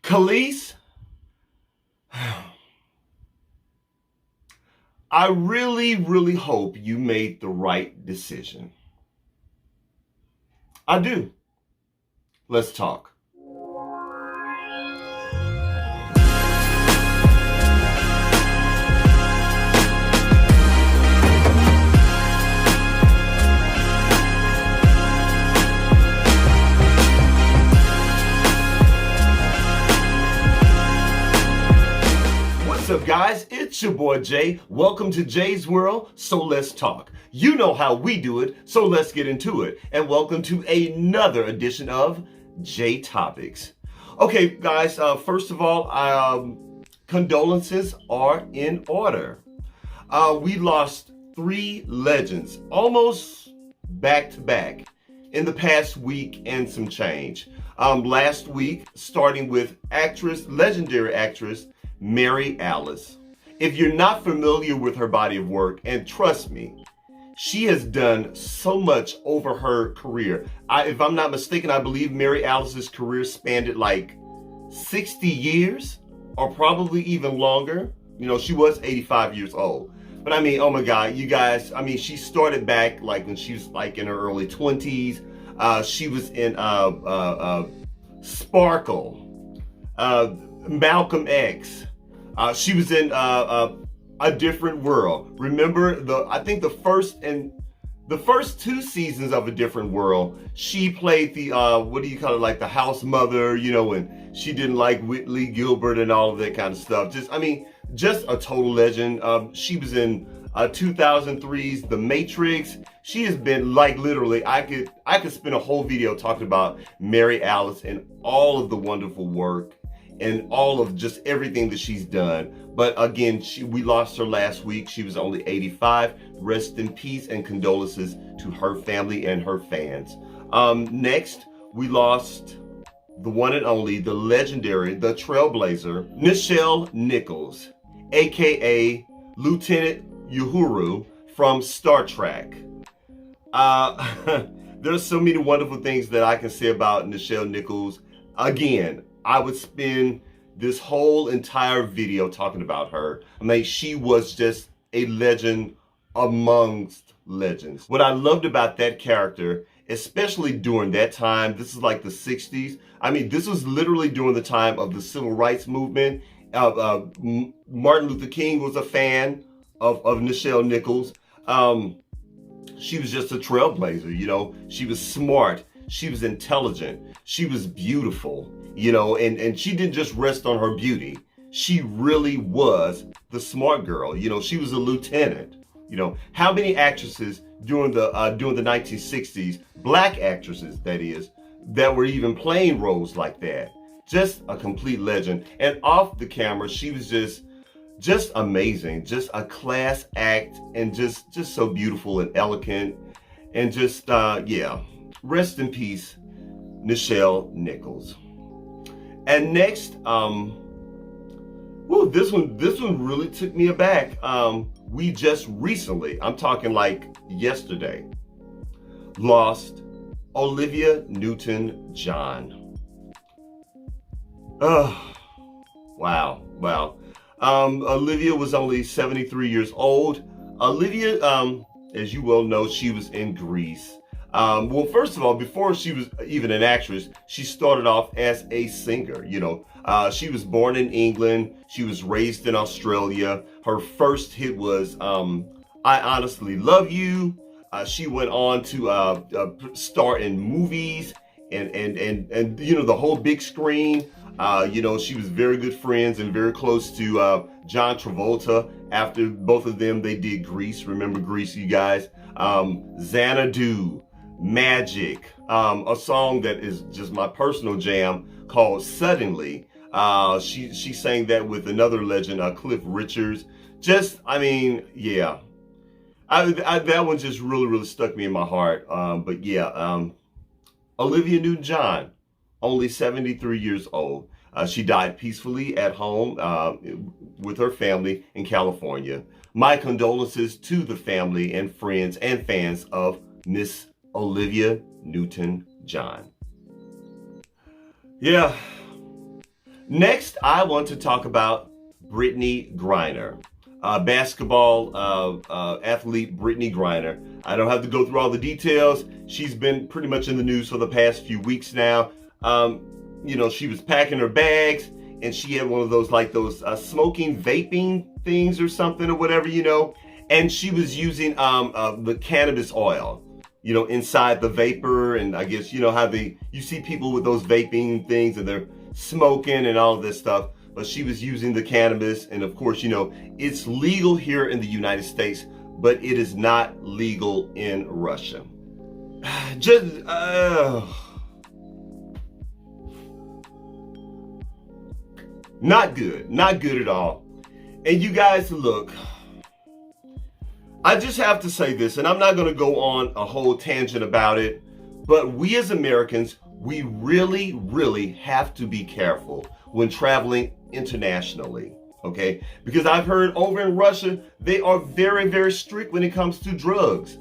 Kelis, I really hope you made the right decision. I do. Let's talk. What's up, guys? It's your boy Jay. Welcome to Jay's World, so let's talk. You know how we do it, so let's get into it. And welcome to another edition of Jay Topics. Okay, guys, first of all, condolences are in order. We lost three legends, almost back to back, in the past week and some change. Last week, starting with legendary actress, Mary Alice. If you're not familiar with her body of work, and trust me, she has done so much over her career. If I'm not mistaken, I believe Mary Alice's career spanned it like 60 years or probably even longer. You know, she was 85 years old. But I mean, oh my God, you guys, I mean, she started back like when she was like in her early 20s. She was in Sparkle, Malcolm X. She was in A Different World. Remember I think the first two seasons of A Different World, she played the what do you call it, like the house mother, you know, and she didn't like Whitley Gilbert and all of that kind of stuff. Just a total legend. She was in 2003's The Matrix. She has been like literally, I could spend a whole video talking about Mary Alice and all of the wonderful work and all of just everything that she's done. But again, we lost her last week. She was only 85. Rest in peace and condolences to her family and her fans. Next, we lost the one and only, the legendary, the trailblazer, Nichelle Nichols, aka Lieutenant Uhuru from Star Trek. There's so many wonderful things that I can say about Nichelle Nichols. Again, I would spend this whole entire video talking about her. I mean, she was just a legend amongst legends. What I loved about that character, especially during that time, this is like the 60s. I mean, this was literally during the time of the civil rights movement. Martin Luther King was a fan of Nichelle Nichols. She was just a trailblazer, you know. She was smart. She was intelligent. She was beautiful, you know, and she didn't just rest on her beauty. She really was the smart girl. You know, she was a lieutenant. You know, how many actresses during the 1960s, black actresses that is, that were even playing roles like that? Just a complete legend. And off the camera, she was just amazing. Just a class act, and just so beautiful and elegant, and just yeah. Rest in peace, Nichelle Nichols. And next, this one really took me aback. We just recently, I'm talking like yesterday, lost Olivia NewtonJohn. Oh, wow. Olivia was only 73 years old. Olivia, as you well know, she was in Greece. Well, first of all, before she was even an actress, she started off as a singer. You know, she was born in England. She was raised in Australia. Her first hit was I Honestly Love You. She went on to star in movies and you know, the whole big screen. You know, she was very good friends and very close to John Travolta. After both of them, they did Grease. Remember Grease, you guys? Xanadu. Magic, a song that is just my personal jam called Suddenly. She sang that with another legend, Cliff Richards. Just, I mean, yeah. That one just really stuck me in my heart. But yeah, Olivia Newton-John, only 73 years old. She died peacefully at home with her family in California. My condolences to the family and friends and fans of Miss Olivia Newton-John. Yeah. Next, I want to talk about Brittany Griner. Basketball athlete Brittany Griner. I don't have to go through all the details. She's been pretty much in the news for the past few weeks now. She was packing her bags and she had one of those smoking vaping things or something or whatever, and she was using the cannabis oil, inside the vapor. And I guess, how you see people with those vaping things and they're smoking and all of this stuff. But she was using the cannabis, and of course, it's legal here in the United States, but it is not legal in Russia. Not good at all. And you guys, look, I just have to say this, and I'm not going to go on a whole tangent about it, but we as Americans, we really, really have to be careful when traveling internationally, okay? Because I've heard over in Russia, they are very, very strict when it comes to drugs.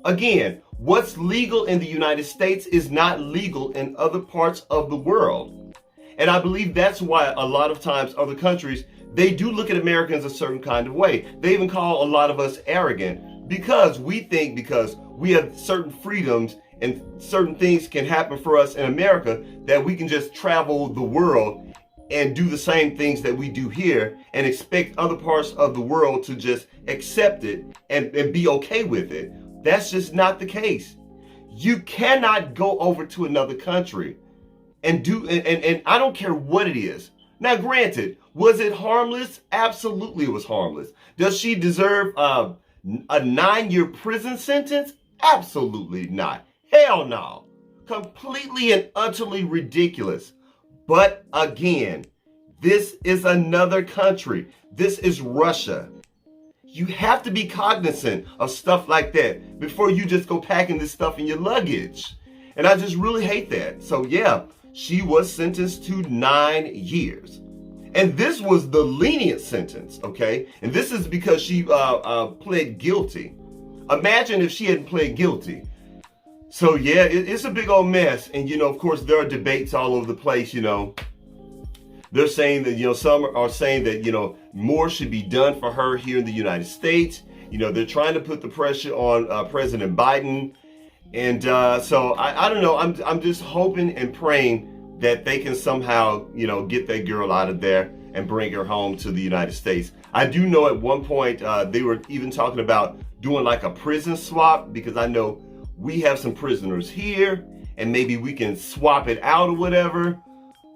Again, what's legal in the United States is not legal in other parts of the world. And I believe that's why a lot of times other countries, they do look at Americans a certain kind of way. They even call a lot of us arrogant because we think because we have certain freedoms and certain things can happen for us in America that we can just travel the world and do the same things that we do here and expect other parts of the world to just accept it and be okay with it. That's just not the case. You cannot go over to another country and and I don't care what it is. Now, granted, was it harmless? Absolutely it was harmless. Does she deserve a 9-year prison sentence? Absolutely not. Hell no. Completely and utterly ridiculous. But again, this is another country. This is Russia. You have to be cognizant of stuff like that before you just go packing this stuff in your luggage. And I just really hate that. So yeah, she was sentenced to 9 years. And this was the lenient sentence, okay? And this is because she pled guilty. Imagine if she hadn't pled guilty. So yeah, it's a big old mess. And of course, there are debates all over the place, They're saying that, some are saying that, more should be done for her here in the United States. They're trying to put the pressure on President Biden. And so I don't know. I'm just hoping and praying that they can somehow, get that girl out of there and bring her home to the United States. I do know at one point they were even talking about doing like a prison swap, because I know we have some prisoners here and maybe we can swap it out or whatever.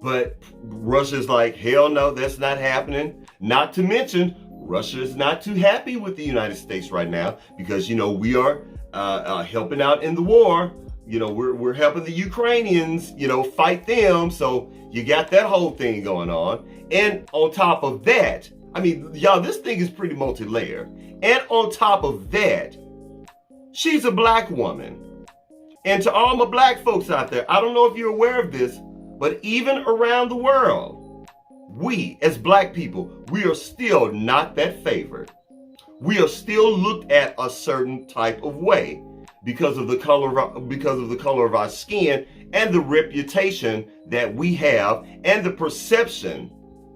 But Russia's like, hell no, that's not happening. Not to mention, Russia is not too happy with the United States right now because, we are helping out in the war. We're helping the Ukrainians, fight them. So you got that whole thing going on. And on top of that, I mean, y'all, this thing is pretty multi-layered. And on top of that, she's a black woman. And to all my black folks out there, I don't know if you're aware of this, but even around the world, we as black people, we are still not that favored. We are still looked at a certain type of way because of the color of our skin and the reputation that we have and the perception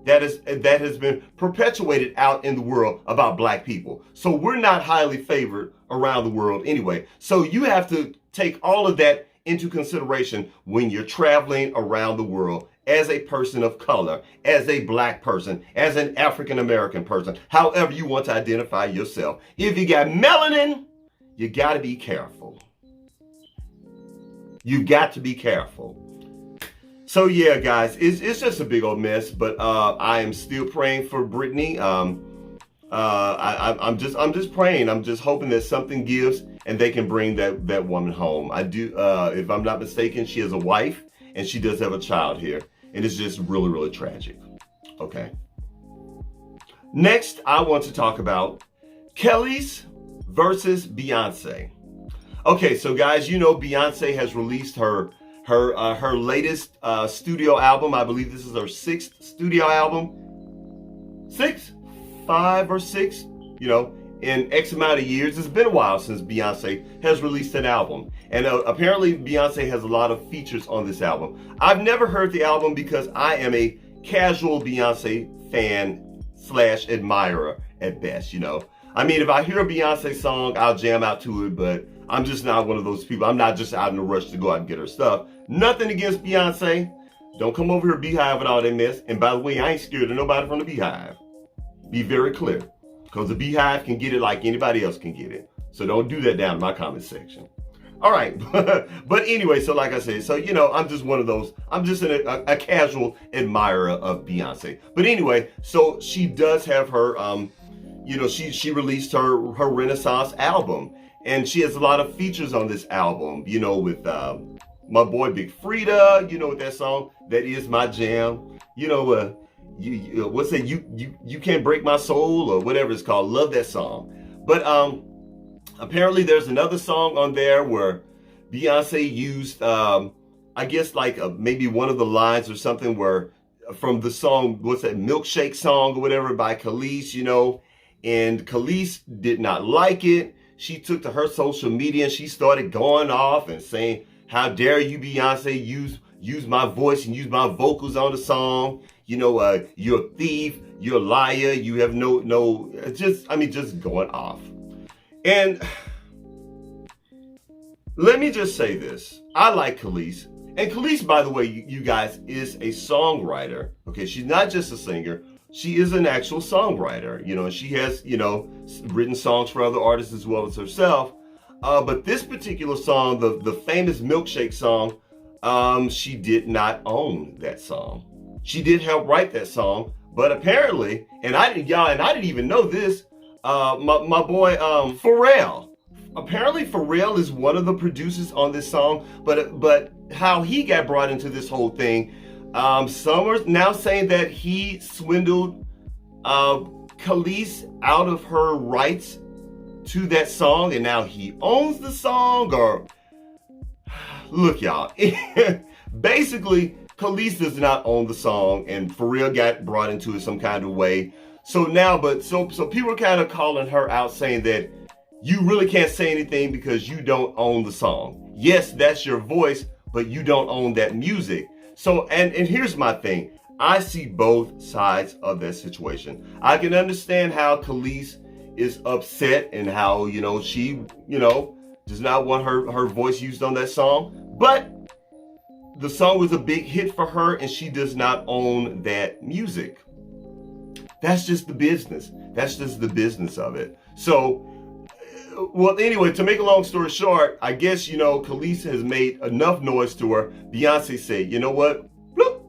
that has been perpetuated out in the world about black people. So we're not highly favored around the world anyway. So you have to take all of that into consideration when you're traveling around the world as a person of color, as a black person, as an African American person, however you want to identify yourself. If you got melanin, you got to be careful. You got to be careful. So yeah, guys, it's just a big old mess, but I am still praying for Brittany. I'm just praying. I'm just hoping that something gives and they can bring that woman home. I do, if I'm not mistaken, she has a wife and she does have a child here. And it's just really, really tragic. Okay. Next, I want to talk about Kelis versus Beyonce. Okay, so guys, Beyonce has released her latest studio album. I believe this is her 6th studio album. 5 or 6, in X amount of years. It's been a while since Beyonce has released an album. And apparently Beyonce has a lot of features on this album. I've never heard the album because I am a casual Beyonce fan / admirer at best, you know. I mean, if I hear a Beyonce song, I'll jam out to it, but I'm just not one of those people. I'm not just out in a rush to go out and get her stuff. Nothing against Beyonce. Don't come over here, Beehive, and all that mess. And by the way, I ain't scared of nobody from the Beehive. Be very clear. Because the Beehive can get it like anybody else can get it. So don't do that down in my comment section. All right. But anyway, so like I said, so, you know, I'm just one of those. I'm just a casual admirer of Beyonce. But anyway, so she does have her, you know, she released her Renaissance album. And she has a lot of features on this album, you know, with my boy Big Frida, you know, with that song, That Is My Jam. You know, what's that? You Can't Break My Soul, or whatever it's called. Love that song. But apparently there's another song on there where Beyonce used, I guess like maybe one of the lines or something where from the song, what's that, Milkshake song or whatever by Kelis, you know, and Kelis did not like it. She took to her social media and she started going off and saying, how dare you, Beyonce, use my voice and use my vocals on the song. You know, you're a thief, you're a liar, you have just going off. And let me just say this. I like Kelis. And Kelis, by the way, you guys, is a songwriter. Okay, she's not just a singer. She is an actual songwriter. You know, she has, you know, written songs for other artists as well as herself. But this particular song, the famous Milkshake song, she did not own that song. She did help write that song, but apparently, and I didn't even know this, my boy Pharrell. Apparently Pharrell is one of the producers on this song, but how he got brought into this whole thing, some are now saying that he swindled Kelis out of her rights to that song, and now he owns the song. Or look, y'all, basically Kelis does not own the song, and Pharrell got brought into it some kind of way. So now, so people are kind of calling her out, saying that you really can't say anything because you don't own the song. Yes, that's your voice, but you don't own that music. So, and here's my thing. I see both sides of that situation. I can understand how Kelis is upset and how, you know, she, you know, does not want her voice used on that song. But the song was a big hit for her and she does not own that music. That's just the business. That's just the business of it. So, well, anyway, to make a long story short, I guess, you know, Kelis has made enough noise to her. Beyonce said, you know what? Bloop,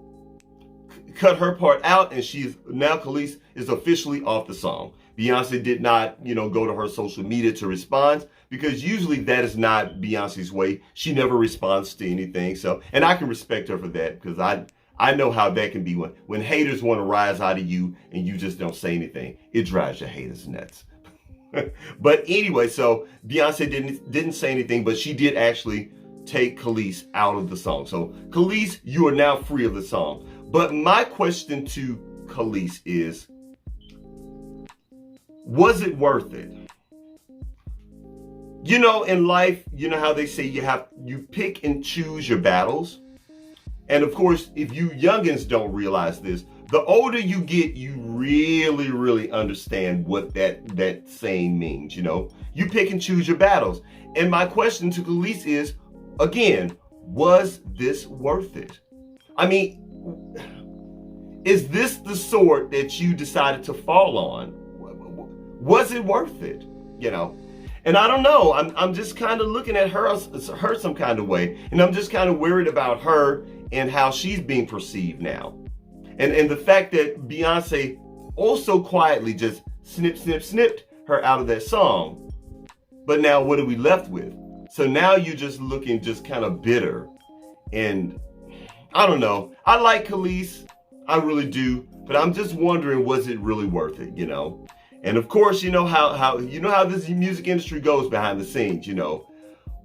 cut her part out, and now Kelis is officially off the song. Beyonce did not, you know, go to her social media to respond, because usually that is not Beyonce's way. She never responds to anything. So, and I can respect her for that, because I know how that can be when haters want to rise out of you and you just don't say anything. It drives your haters nuts. But anyway, so Beyonce didn't say anything, but she did actually take Kelis out of the song. So Kelis, you are now free of the song. But my question to Kelis is, was it worth it? You know, in life, you know how they say you pick and choose your battles. And of course, if you youngins don't realize this, the older you get, you really, really understand what that saying means, you know? You pick and choose your battles. And my question to Kelis is, again, was this worth it? I mean, is this the sword that you decided to fall on? Was it worth it? You know? And I don't know. I'm just kind of looking at her some kind of way. And I'm just kind of worried about her and how she's being perceived now. And the fact that Beyonce also quietly just snipped her out of that song. But now what are we left with? So now you're just looking just kind of bitter. And I don't know. I like Kelis. I really do. But I'm just wondering, was it really worth it, you know? And of course, you know how this music industry goes behind the scenes, you know.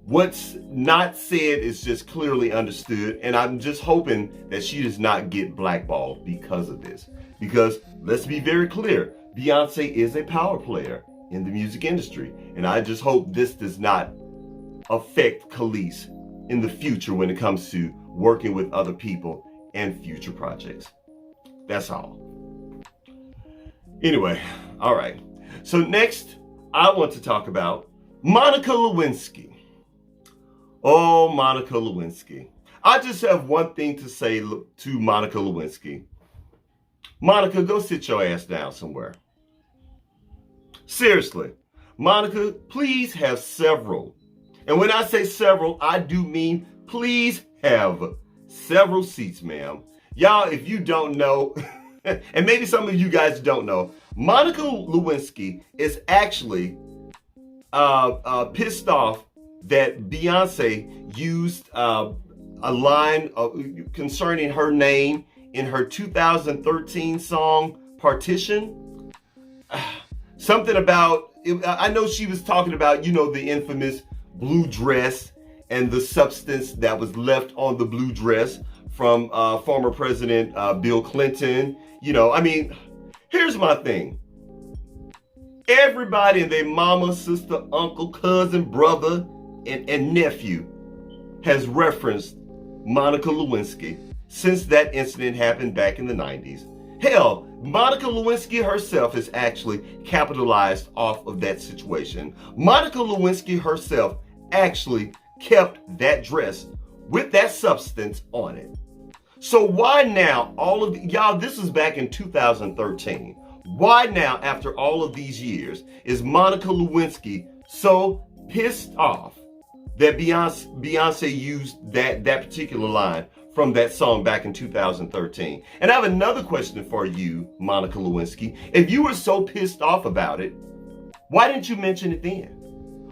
What's not said is just clearly understood, and I'm just hoping that she does not get blackballed because of this. Because let's be very clear, Beyonce is a power player in the music industry, and I just hope this does not affect Kelis in the future when it comes to working with other people and future projects. That's all. Anyway, all right. So next, I want to talk about Monica Lewinsky. Oh, Monica Lewinsky. I just have one thing to say to Monica Lewinsky. Monica, go sit your ass down somewhere. Seriously, Monica, please have several. And when I say several, I do mean please have several seats, ma'am. Y'all, if you don't know, and maybe some of you guys don't know, Monica Lewinsky is actually pissed off that Beyonce used a line concerning her name in her 2013 song Partition. Something about, I know she was talking about, the infamous blue dress and the substance that was left on the blue dress from former President Bill Clinton. Here's my thing. Everybody and their mama, sister, uncle, cousin, brother, and nephew has referenced Monica Lewinsky since that incident happened back in the 90s. Hell, Monica Lewinsky herself has actually capitalized off of that situation. Monica Lewinsky herself actually kept that dress with that substance on it. So why now, y'all, this was back in 2013. Why now, after all of these years, is Monica Lewinsky so pissed off that Beyonce used that particular line from that song back in 2013? And I have another question for you, Monica Lewinsky. If you were so pissed off about it, why didn't you mention it then?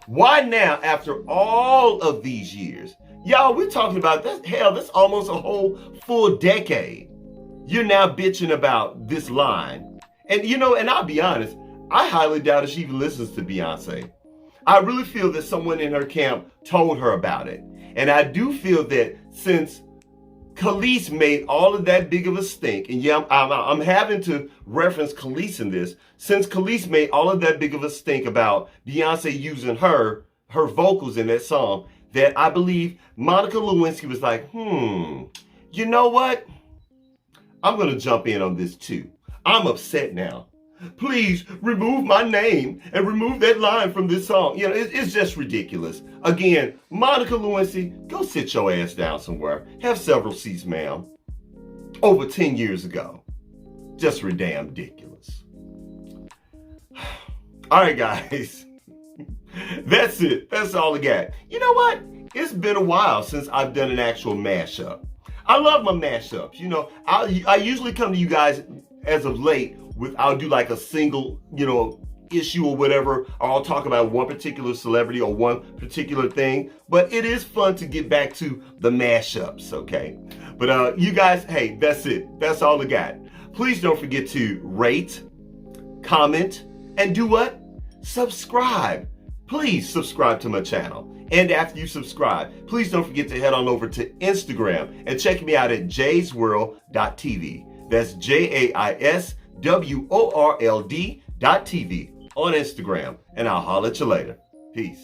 Why now, after all of these years? Y'all, we're talking about that. Hell, that's almost a whole full decade. You're now bitching about this line. And and I'll be honest, I highly doubt if she even listens to Beyonce. I really feel that someone in her camp told her about it. And I do feel that since Kelis made all of that big of a stink, and yeah, I'm having to reference Kelis in this, since Kelis made all of that big of a stink about Beyonce using her vocals in that song, that I believe Monica Lewinsky was like, you know what? I'm going to jump in on this too. I'm upset now. Please remove my name and remove that line from this song. It's just ridiculous. Again, Monica Lewinsky, go sit your ass down somewhere. Have several seats, ma'am. Over 10 years ago. Just damn ridiculous. All right, guys. That's it. That's all I got. You know what? It's been a while since I've done an actual mashup. I love my mashups. I usually come to you guys as of late I'll do like a single, issue or whatever, or I'll talk about one particular celebrity or one particular thing. But it is fun to get back to the mashups, okay? But you guys, hey, that's it. That's all I got. Please don't forget to rate, comment, and do what? Subscribe. Please subscribe to my channel. And after you subscribe, please don't forget to head on over to Instagram and check me out at jaysworld.tv. That's JAISWORLD.TV on Instagram. And I'll holler at you later. Peace.